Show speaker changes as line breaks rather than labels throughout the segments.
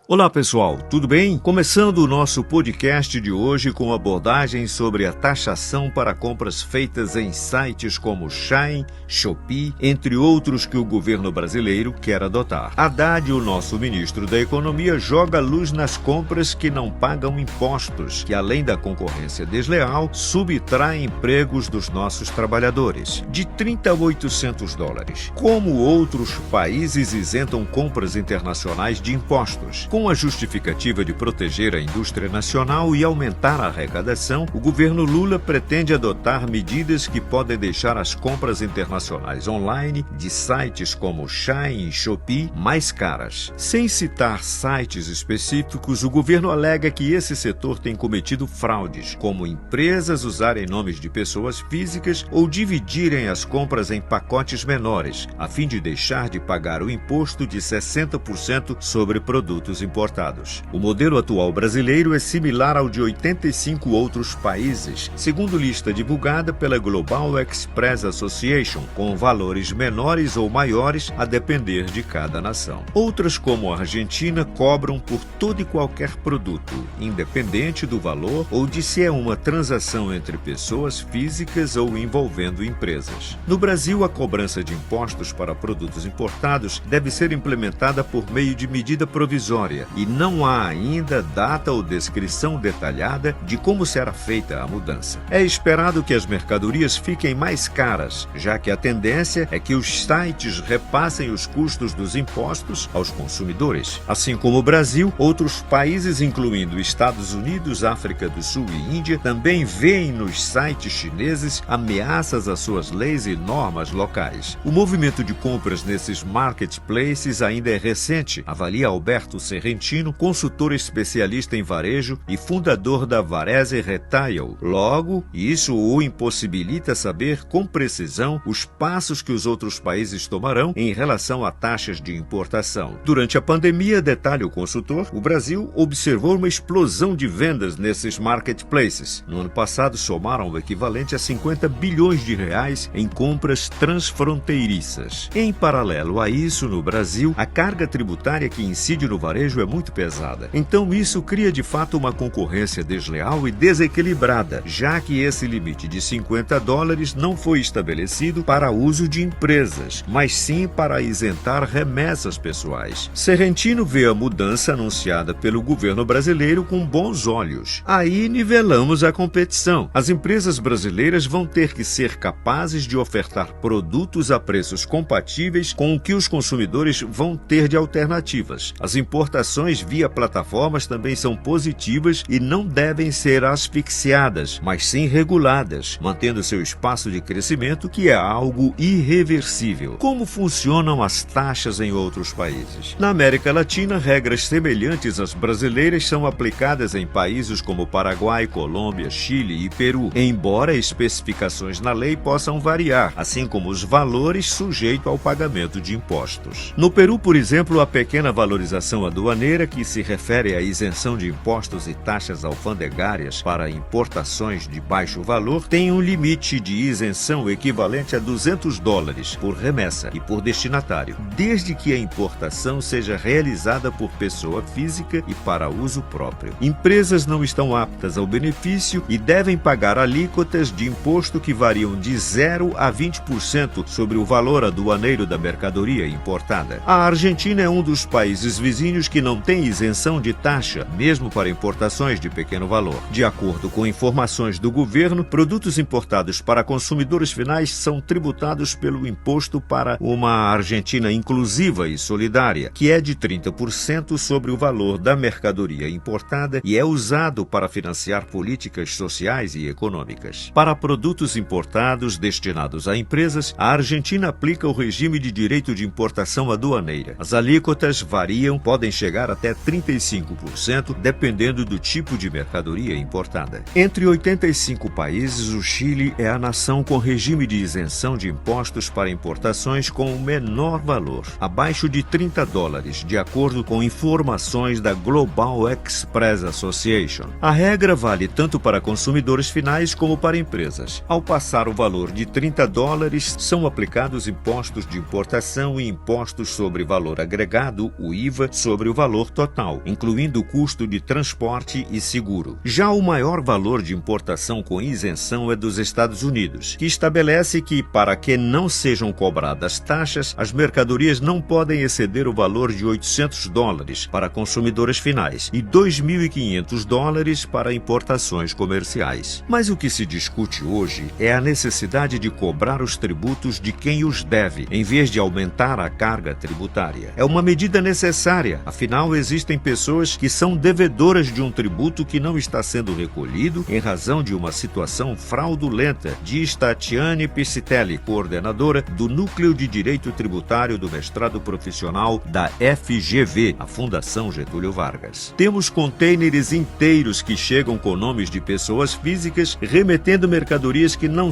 Olá pessoal, tudo bem? Começando o nosso podcast de hoje com abordagens sobre a taxação para compras feitas em sites como Shein, Shopee, entre outros que o governo brasileiro quer adotar. Haddad, o nosso ministro da Economia, joga luz nas compras que não pagam impostos, que além da concorrência desleal, subtraem empregos dos nossos trabalhadores. De 30 a 800 dólares. Como outros países isentam compras internacionais de impostos? Com a justificativa de proteger a indústria nacional e aumentar a arrecadação, o governo Lula pretende adotar medidas que podem deixar as compras internacionais online de sites como Shein e Shopee mais caras. Sem citar sites específicos, o governo alega que esse setor tem cometido fraudes, como empresas usarem nomes de pessoas físicas ou dividirem as compras em pacotes menores, a fim de deixar de pagar o imposto de 60% sobre produtos importados. O modelo atual brasileiro é similar ao de 85 outros países, segundo lista divulgada pela Global Express Association, com valores menores ou maiores a depender de cada nação. Outras, como a Argentina, cobram por todo e qualquer produto, independente do valor ou de se é uma transação entre pessoas físicas ou envolvendo empresas. No Brasil, a cobrança de impostos para produtos importados deve ser implementada por meio de medida provisória e não há ainda data ou descrição detalhada de como será feita a mudança. É esperado que as mercadorias fiquem mais caras, já que a tendência é que os sites repassem os custos dos impostos aos consumidores. Assim como o Brasil, outros países, incluindo Estados Unidos, África do Sul e Índia, também veem nos sites chineses ameaças às suas leis e normas locais. O movimento de compras nesses marketplaces ainda é recente, avalia Alberto Serrentino, consultor especialista em varejo e fundador da Varese Retail. Logo, isso o impossibilita saber com precisão os passos que os outros países tomarão em relação a taxas de importação. Durante a pandemia, detalha o consultor, o Brasil observou uma explosão de vendas nesses marketplaces. No ano passado, somaram o equivalente a 50 bilhões de reais em compras transfronteiriças. Em paralelo a isso, no Brasil, a carga tributária que incide no varejo é muito pesada. Então isso cria de fato uma concorrência desleal e desequilibrada, já que esse limite de 50 dólares não foi estabelecido para uso de empresas, mas sim para isentar remessas pessoais. Serrentino vê a mudança anunciada pelo governo brasileiro com bons olhos. Aí nivelamos a competição. As empresas brasileiras vão ter que ser capazes de ofertar produtos a preços compatíveis com o que os consumidores vão ter de alternativas. As importações via plataformas também são positivas e não devem ser asfixiadas, mas sim reguladas, mantendo seu espaço de crescimento, que é algo irreversível. Como funcionam as taxas em outros países? Na América Latina, regras semelhantes às brasileiras são aplicadas em países como Paraguai, Colômbia, Chile e Peru, embora especificações na lei possam variar, assim como os valores sujeitos ao pagamento de impostos. No Peru, por exemplo, a pequena valorização aduaneira, que se refere à isenção de impostos e taxas alfandegárias para importações de baixo valor, tem um limite de isenção equivalente a 200 dólares por remessa e por destinatário, desde que a importação seja realizada por pessoa física e para uso próprio. Empresas não estão aptas ao benefício e devem pagar alíquotas de imposto que variam de 0 a 20% sobre o valor aduaneiro da mercadoria importada. A Argentina é um dos países vizinhos que não tem isenção de taxa, mesmo para importações de pequeno valor. De acordo com informações do governo, produtos importados para consumidores finais são tributados pelo imposto para uma Argentina inclusiva e solidária, que é de 30% sobre o valor da mercadoria importada e é usado para financiar políticas sociais e econômicas. Para produtos importados destinados a empresas, a Argentina aplica o regime de direito de importação aduaneira. As alíquotas variam, podem chegar até 35%, dependendo do tipo de mercadoria importada. Entre 85 países, o Chile é a nação com regime de isenção de impostos para importações com o menor valor, abaixo de 30 dólares, de acordo com informações da Global Express Association. A regra vale tanto para consumidores finais como para empresas. Ao passar o valor de 30 dólares, são aplicados impostos de importação e impostos sobre valor agregado, o IVA, sobre o o valor total, incluindo o custo de transporte e seguro. Já o maior valor de importação com isenção é dos Estados Unidos, que estabelece que, para que não sejam cobradas taxas, as mercadorias não podem exceder o valor de $800 para consumidores finais e $2.500 para importações comerciais. Mas o que se discute hoje é a necessidade de cobrar os tributos de quem os deve, em vez de aumentar a carga tributária. É uma medida necessária, afinal existem pessoas que são devedoras de um tributo que não está sendo recolhido em razão de uma situação fraudulenta, diz Tatiane Piscitelli, coordenadora do Núcleo de Direito Tributário do Mestrado Profissional da FGV, a Fundação Getúlio Vargas. Temos contêineres inteiros que chegam com nomes de pessoas físicas remetendo mercadorias que não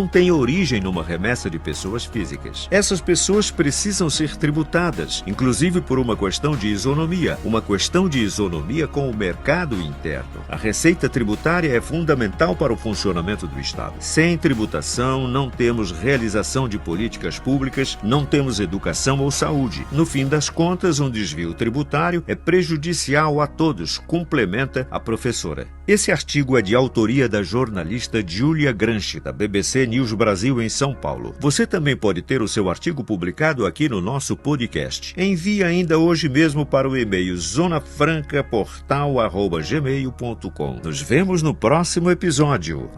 têm origem numa remessa de pessoas físicas. Essas pessoas precisam ser tributadas, inclusive por uma questão de isonomia com o mercado interno. A receita tributária é fundamental para o funcionamento do Estado. Sem tributação, não temos realização de políticas públicas, não temos educação ou saúde. No fim das contas, um desvio tributário é prejudicial a todos, complementa a professora. Esse artigo é de autoria da jornalista Júlia Granchi, da BBC News Brasil em São Paulo. Você também pode ter o seu artigo publicado aqui no nosso podcast. Envie ainda hoje mesmo para o e-mail zonafrancaportal@gmail.com. Nos vemos no próximo episódio.